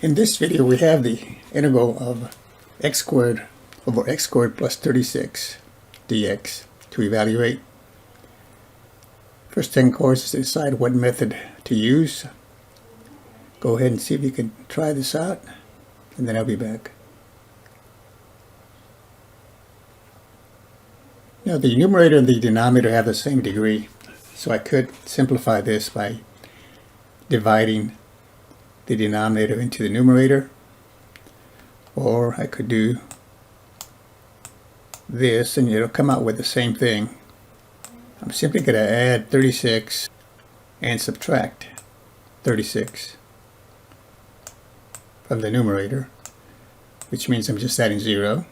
In this video we have the integral of x squared over x squared plus 36 dx to evaluate. First thing, of course, is to decide what method to use. Go ahead and see if you can try this out, and then I'll be back. Now the numerator and the denominator have the same degree, so I could simplify this by dividing the denominator into the numerator, or I could do this and it'll come out with the same thing. I'm simply going to add 36 and subtract 36 from the numerator, which means I'm just adding 0,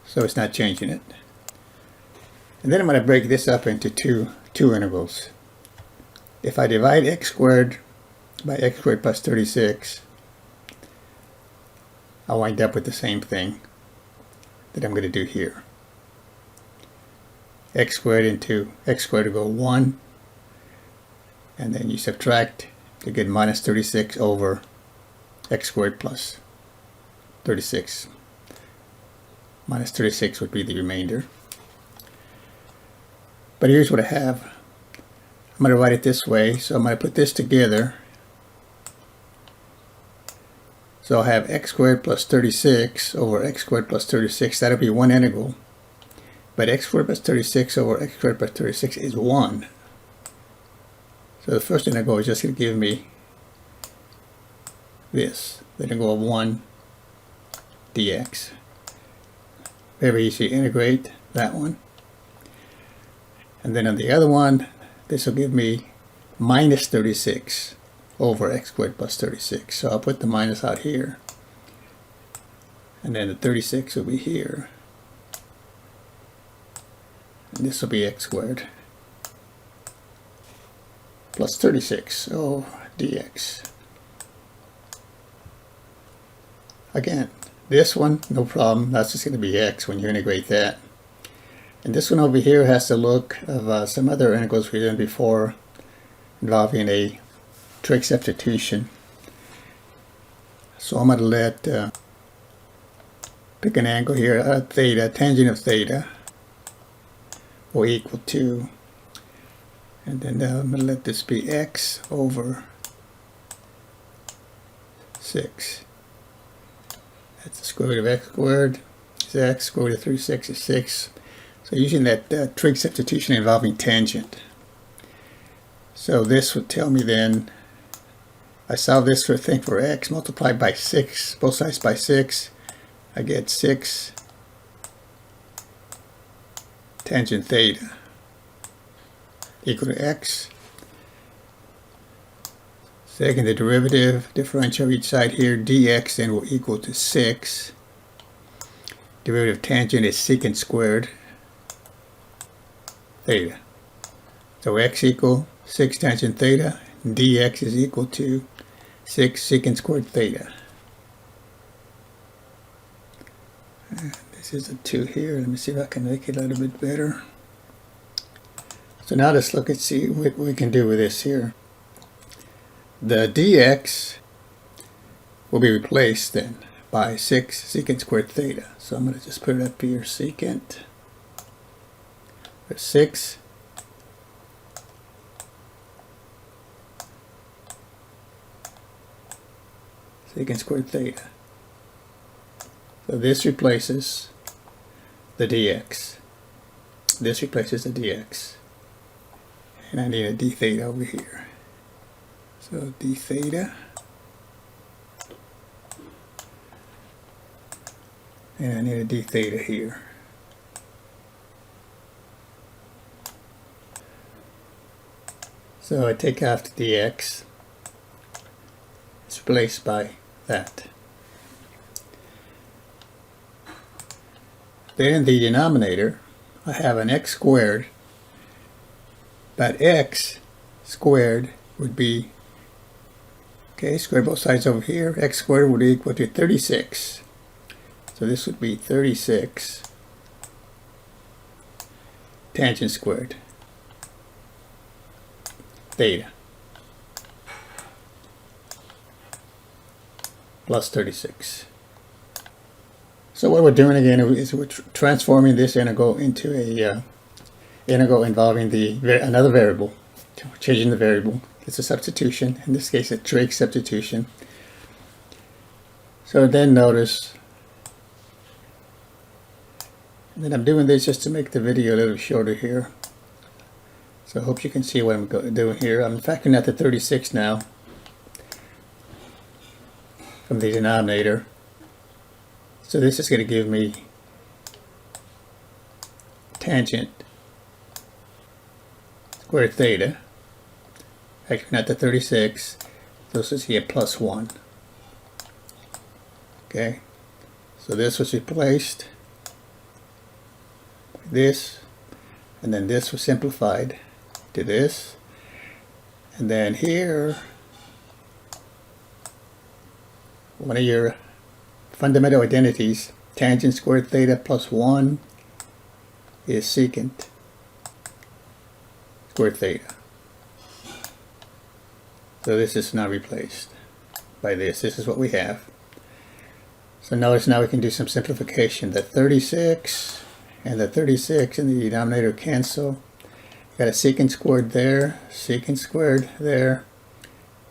so it's not changing it. And then I'm going to break this up into two integrals. If I divide x squared by x squared plus 36, I'll wind up with the same thing that I'm going to do here. X squared into x squared will go 1, and then you subtract to get minus 36 over x squared plus 36. Minus 36 would be the remainder. But here's what I have. I'm going to write it this way, so I'm going to put this together. So I'll have x squared plus 36 over x squared plus 36. That'll be one integral. But x squared plus 36 over x squared plus 36 is 1. So the first integral is just going to give me this, the integral of 1 dx. Very easy to integrate that one. And then on the other one, this will give me minus 36 over x squared plus 36. So I'll put the minus out here. And then the 36 will be here. And this will be x squared plus 36 dx. Again, this one, no problem. That's just going to be x when you integrate that. And this one over here has the look of some other integrals we've done before involving a trig substitution. So I'm going to let pick an angle here, theta, tangent of theta will equal to, and then I'm going to let this be x over 6. That's the square root of x squared is x, square root of 36 is 6. So using that trig substitution involving tangent. So this would tell me then, I solve this for a thing for x, multiplied by 6, both sides by 6, I get 6 tangent theta equal to x. Second, the derivative, differential each side here, dx then will equal to 6. Derivative of tangent is secant squared theta. So x equal 6 tangent theta, and dx is equal to 6 secant squared theta. And this is a 2 here. Let me see if I can make it a little bit better. So now let's look and see what we can do with this here. The dx will be replaced then by 6 secant squared theta. So I'm going to just put it up here, secant. 6 secant squared theta. So this replaces the dx. This replaces the dx. And I need a d theta over here. So d theta. And I need a d theta here. So I take off the dx. It's replaced by that. Then in the denominator, I have an x squared, but x squared would be, okay, square both sides over here, x squared would equal to 36. So this would be 36 tangent squared theta. plus 36. So what we're doing again is we're transforming this integral into a integral involving another variable. Changing the variable. It's a substitution. In this case, a trig substitution. So then notice that I'm doing this just to make the video a little shorter here. So I hope you can see what I'm doing here. I'm factoring out the 36 now from the denominator. So this is going to give me tangent squared theta. Factoring out the 36, this is here plus 1. Okay, so this was replaced by this, and then this was simplified to this, and then here one of your fundamental identities, tangent squared theta plus 1 is secant squared theta. So this is now replaced by this. This is what we have. So notice now we can do some simplification. The 36 and the 36 in the denominator cancel. Got a secant squared there,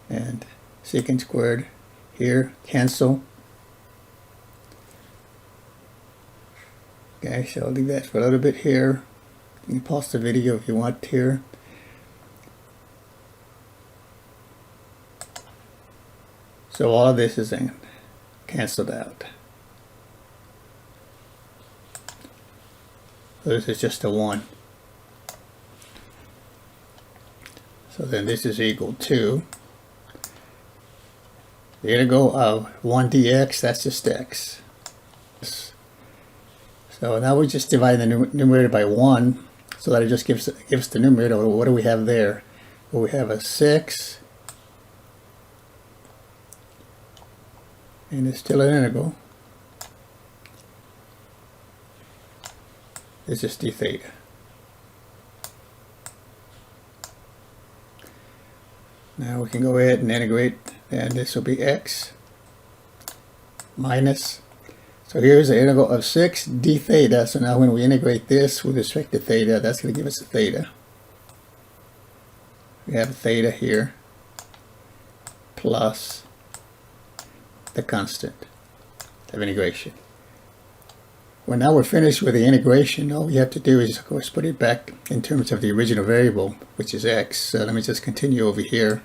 and secant squared here, cancel. Okay, so I'll leave that for a little bit here. You can pause the video if you want here. So all of this is cancelled out. So this is just a 1. So then this is equal to the integral of 1 dx, that's just x. So now we just divide the numerator by 1, so that it just gives the numerator. What do we have there? Well, we have a 6, and it's still an integral. This is d theta. Now we can go ahead and integrate, and this will be x minus. So here's the integral of 6 d theta. So now when we integrate this with respect to theta, that's going to give us a theta. We have a theta here plus the constant of integration. Well, now we're finished with the integration. All we have to do is, of course, put it back in terms of the original variable, which is x. So let me just continue over here.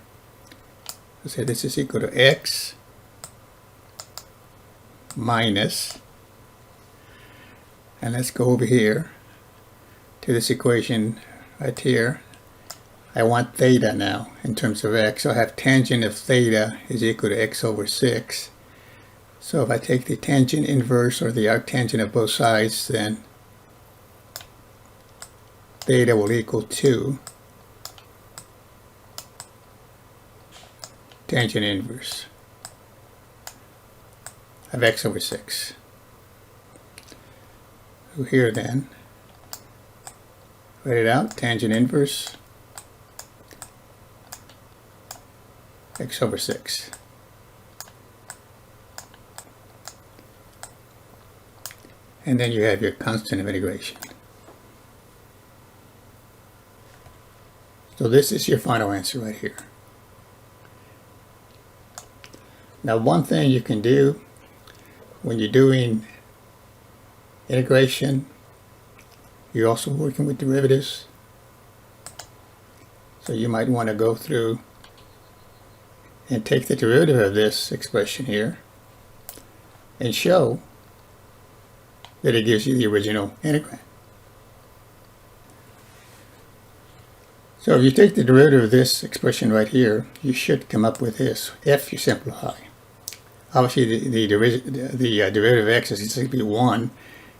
I'll say this is equal to x minus, and let's go over here to this equation right here. I want theta now in terms of x. So I have tangent of theta is equal to x over 6. So if I take the tangent inverse or the arctangent of both sides, then theta will equal to tangent inverse of x over 6. So here then, write it out, tangent inverse x over 6. And then you have your constant of integration. So this is your final answer right here. Now one thing you can do when you're doing integration, you're also working with derivatives. So you might want to go through and take the derivative of this expression here and show that it gives you the original integrand. So if you take the derivative of this expression right here, you should come up with this if you simplify. Obviously the derivative of x is going to be 1,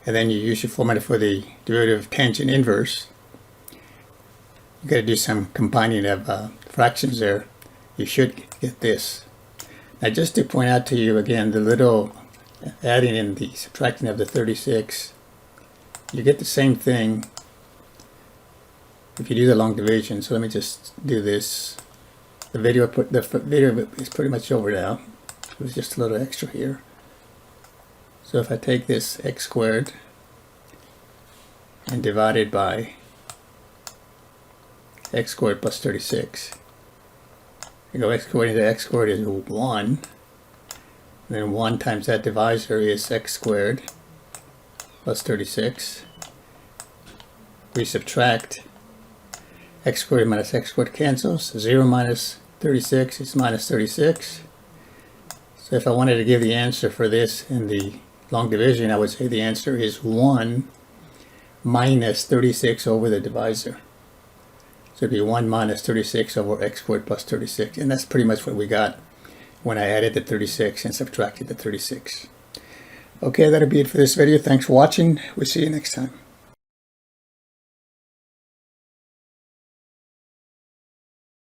and then you use your formula for the derivative of tangent inverse. You've got to do some combining of fractions there. You should get this. Now just to point out to you again, the little adding in the subtracting of the 36, you get the same thing if you do the long division. So let me just do this. The video is pretty much over now. There's just a little extra here. So if I take this x squared and divide it by x squared plus 36, you go x squared into x squared is 1. And then 1 times that divisor is x squared plus 36. We subtract x squared minus x squared cancels. 0 minus 36 is minus 36. So if I wanted to give the answer for this in the long division, I would say the answer is 1 minus 36 over the divisor. So it'd be 1 minus 36 over x squared plus 36. And that's pretty much what we got when I added the 36 and subtracted the 36. Okay, that'll be it for this video. Thanks for watching. We'll see you next time.